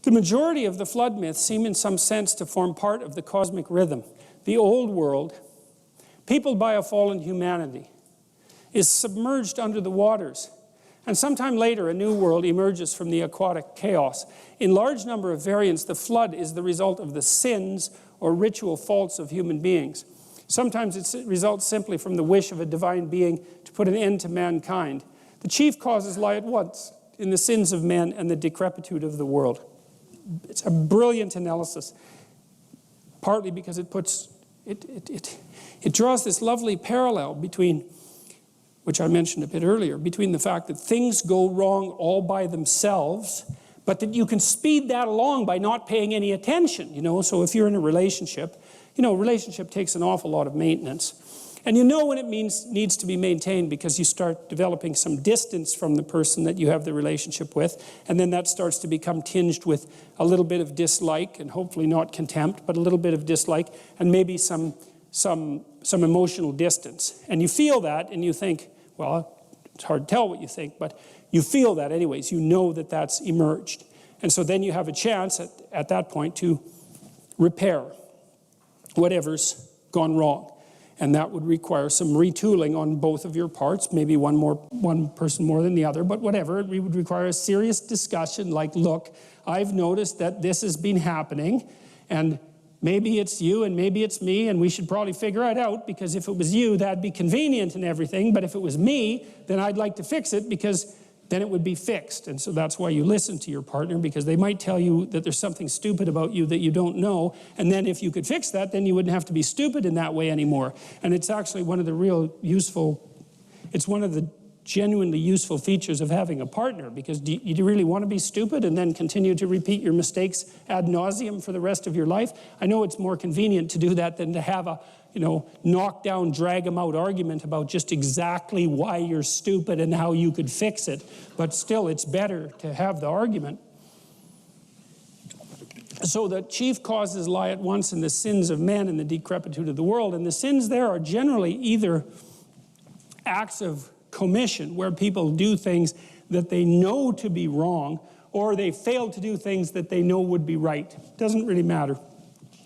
The majority of the flood myths seem in some sense to form part of the cosmic rhythm. The old world, peopled by a fallen humanity, is submerged under the waters. And sometime later, a new world emerges from the aquatic chaos. In large number of variants, the flood is the result of the sins or ritual faults of human beings. Sometimes it results simply from the wish of a divine being to put an end to mankind. The chief causes lie at once in the sins of men and the decrepitude of the world. It's a brilliant analysis, partly because it draws this lovely parallel between, which I mentioned a bit earlier, between the fact that things go wrong all by themselves, but that you can speed that along by not paying any attention, So if you're in a relationship, relationship takes an awful lot of maintenance. And when it needs to be maintained because you start developing some distance from the person that you have the relationship with, and then that starts to become tinged with a little bit of dislike, and hopefully not contempt, but a little bit of dislike, and maybe some emotional distance. And you feel that, and you think, well, it's hard to tell what you think, but you feel that anyways. You know that that's emerged. And so then you have a chance at that point to repair whatever's gone wrong. And that would require some retooling on both of your parts, maybe one person more than the other, but whatever. It would require a serious discussion like, look, I've noticed that this has been happening, and maybe it's you and maybe it's me, and we should probably figure it out, because if it was you, that'd be convenient and everything, but if it was me, then I'd like to fix it, because then it would be fixed. And so that's why you listen to your partner, because they might tell you that there's something stupid about you that you don't know, and then if you could fix that, then you wouldn't have to be stupid in that way anymore. And it's actually one of the it's one of the genuinely useful features of having a partner, because do you really want to be stupid and then continue to repeat your mistakes ad nauseum for the rest of your life? I know it's more convenient to do that than to have a knock down, drag them out argument about just exactly why you're stupid and how you could fix it. But still, it's better to have the argument. So the chief causes lie at once in the sins of men and the decrepitude of the world. And the sins there are generally either acts of commission, where people do things that they know to be wrong, or they fail to do things that they know would be right. Doesn't really matter.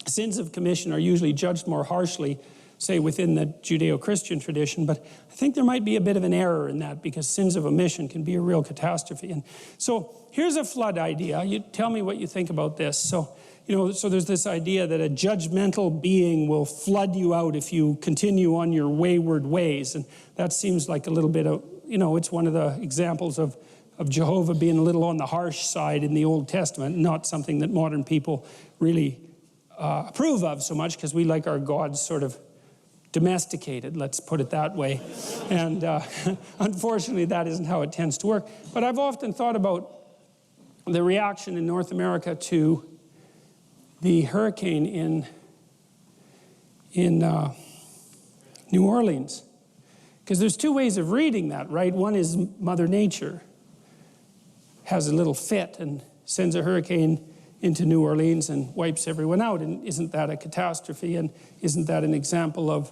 Sins of commission are usually judged more harshly, say within the Judeo-Christian tradition, but I think there might be a bit of an error in that, because sins of omission can be a real catastrophe. And so here's a flood idea. You tell me what you think about this. So there's this idea that a judgmental being will flood you out if you continue on your wayward ways. And that seems like a little bit of, it's one of the examples of Jehovah being a little on the harsh side in the Old Testament, not something that modern people really approve of so much, because we like our gods sort of domesticated, let's put it that way. And unfortunately, that isn't how it tends to work. But I've often thought about the reaction in North America to the hurricane in New Orleans. Because there's two ways of reading that, right? One is Mother Nature has a little fit and sends a hurricane into New Orleans and wipes everyone out. And isn't that a catastrophe? And isn't that an example of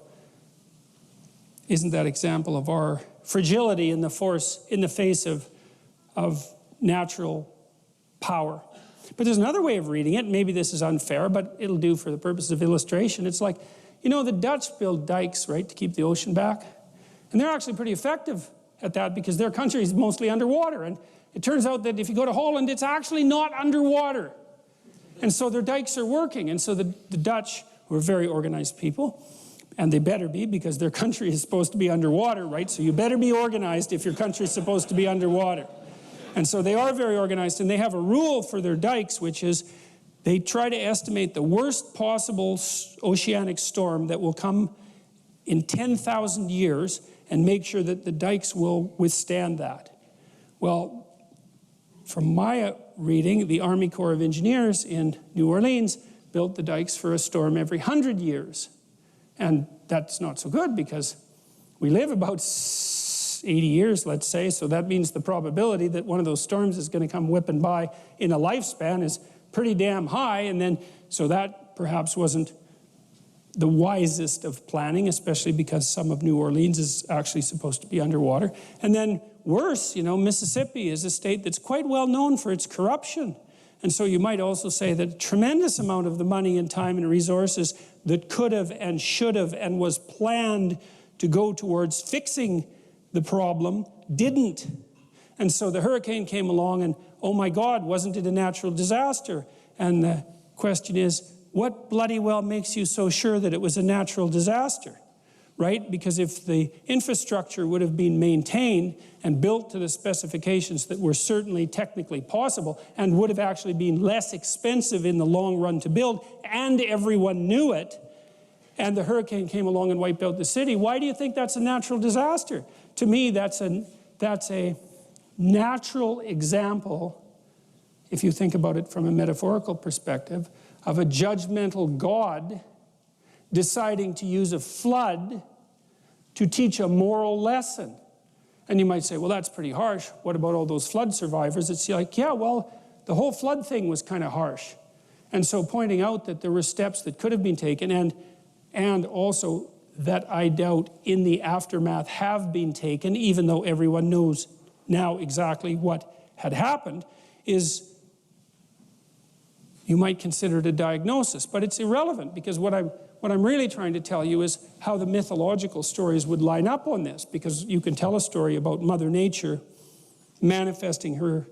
our fragility in the face of natural power? But there's another way of reading it. Maybe this is unfair, but it'll do for the purpose of illustration. It's like, the Dutch build dikes, right, to keep the ocean back. And they're actually pretty effective at that, because their country is mostly underwater. And it turns out that if you go to Holland, it's actually not underwater. And so their dikes are working. And so the Dutch, who are very organized people, and they better be, because their country is supposed to be underwater, right? So you better be organized if your country is supposed to be underwater. And so they are very organized, and they have a rule for their dikes, which is they try to estimate the worst possible oceanic storm that will come in 10,000 years and make sure that the dikes will withstand that. Well, from my reading, the Army Corps of Engineers in New Orleans built the dikes for a storm every 100 years. And that's not so good, because we live about 80 years, let's say, so that means the probability that one of those storms is going to come whipping by in a lifespan is pretty damn high. And then, so that perhaps wasn't the wisest of planning, especially because some of New Orleans is actually supposed to be underwater. And then worse, Mississippi is a state that's quite well known for its corruption. And so you might also say that a tremendous amount of the money and time and resources that could have and should have and was planned to go towards fixing the problem didn't. And so the hurricane came along and, oh my God, wasn't it a natural disaster? And the question is, what bloody well makes you so sure that it was a natural disaster? Right? Because if the infrastructure would have been maintained and built to the specifications that were certainly technically possible and would have actually been less expensive in the long run to build, and everyone knew it, and the hurricane came along and wiped out the city, why do you think that's a natural disaster? To me, that's a natural example, if you think about it from a metaphorical perspective, of a judgmental God deciding to use a flood to teach a moral lesson. And you might say, well, that's pretty harsh. What about all those flood survivors? It's like, yeah, well, the whole flood thing was kind of harsh. And so pointing out that there were steps that could have been taken and also that I doubt in the aftermath have been taken, even though everyone knows now exactly what had happened, is you might consider it a diagnosis. But it's irrelevant, because what I'm really trying to tell you is how the mythological stories would line up on this, because you can tell a story about Mother Nature manifesting her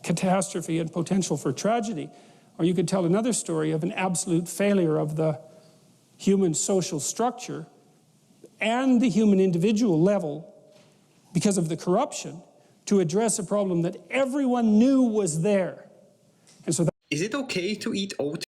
catastrophe and potential for tragedy, or you could tell another story of an absolute failure of the human social structure and the human individual level because of the corruption to address a problem that everyone knew was there. And so is it okay to eat oatmeal?